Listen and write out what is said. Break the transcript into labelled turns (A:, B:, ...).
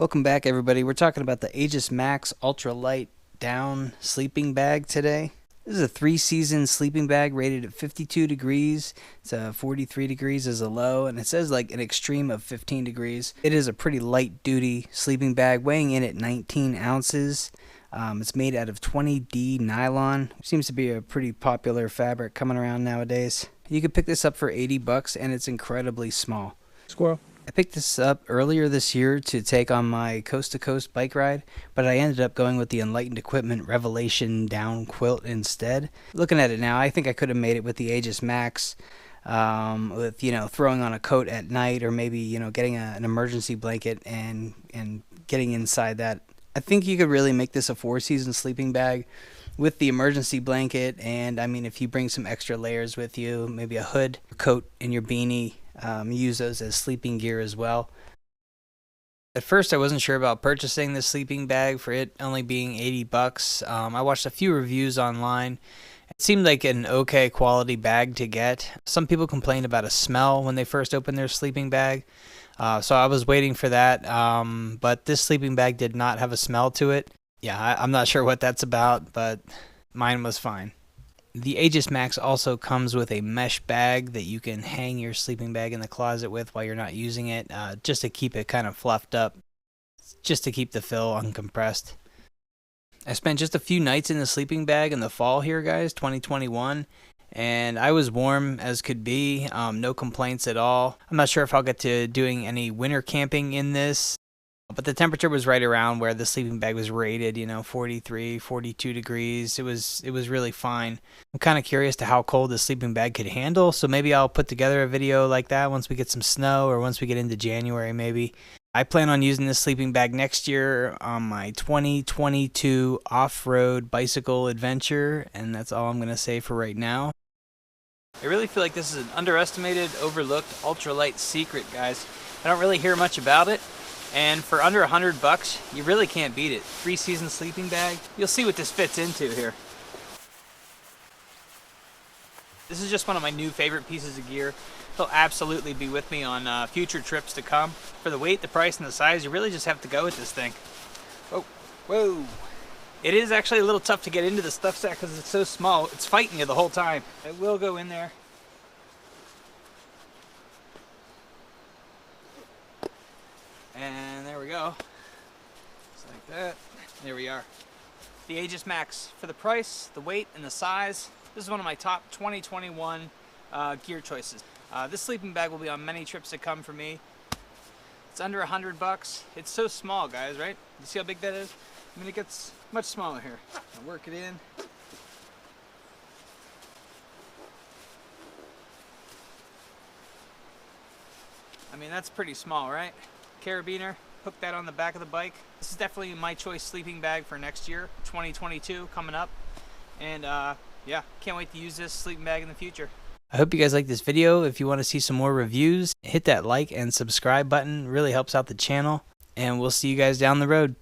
A: Welcome back, everybody. We're talking about the Aegismax Ultralight Down sleeping bag today. This is a 3-season sleeping bag rated at 52 degrees. It's 43 degrees as a low, and it says like an extreme of 15 degrees. It is a pretty light-duty sleeping bag, weighing in at 19 ounces. It's made out of 20D nylon. Seems to be a pretty popular fabric coming around nowadays. You could pick this up for 80 bucks, and it's incredibly small.
B: Squirrel.
A: I picked this up earlier this year to take on my coast-to-coast bike ride, but I ended up going with the Enlightened Equipment Revelation down quilt instead. Looking at it now, I think I could have made it with the Aegismax, with throwing on a coat at night, or maybe getting an emergency blanket and getting inside that. I think you could really make this a 4-season sleeping bag with the emergency blanket, and I mean, if you bring some extra layers with you, maybe a hood, a coat, and your beanie. Use those as sleeping gear as well. At first I wasn't sure about purchasing this sleeping bag for it only being 80 bucks. I watched a few reviews online. It seemed like an okay quality bag to get. Some people complained about a smell when they first opened their sleeping bag. So I was waiting for that, but this sleeping bag did not have a smell to it. Yeah, I'm not sure what that's about, but mine was fine. The Aegismax also comes with a mesh bag that you can hang your sleeping bag in the closet with while you're not using it, just to keep it kind of fluffed up, just to keep the fill uncompressed. I spent just a few nights in the sleeping bag in the fall here, guys, 2021, and I was warm as could be, no complaints at all. I'm not sure if I'll get to doing any winter camping in this, but the temperature was right around where the sleeping bag was rated, 43, 42 degrees. It was really fine. I'm kind of curious to how cold the sleeping bag could handle, so maybe I'll put together a video like that once we get some snow, or once we get into January maybe. I plan on using this sleeping bag next year on my 2022 off-road bicycle adventure, and that's all I'm going to say for right now. I really feel like this is an underestimated, overlooked ultralight secret, guys. I don't really hear much about it. And for under 100 bucks, you really can't beat it. 3-season sleeping bag. You'll see what this fits into here. This is just one of my new favorite pieces of gear. It'll absolutely be with me on future trips to come. For the weight, the price, and the size, you really just have to go with this thing. Oh, whoa. It is actually a little tough to get into the stuff sack because it's so small. It's fighting you the whole time. It will go in there. And there we go, just like that. There we are. The Aegismax. For the price, the weight, and the size, this is one of my top 2021 gear choices. This sleeping bag will be on many trips to come for me. It's under 100 bucks. It's so small, guys, right? You see how big that is? I mean, it gets much smaller here. I'll work it in. I mean, that's pretty small, right? Carabiner, hook that on the back of the bike. This is definitely my choice sleeping bag for next year, 2022, coming up. And yeah, can't wait to use this sleeping bag in the future. I hope you guys like this video. If you want to see some more reviews, hit that like and subscribe button. It really helps out the channel. And we'll see you guys down the road.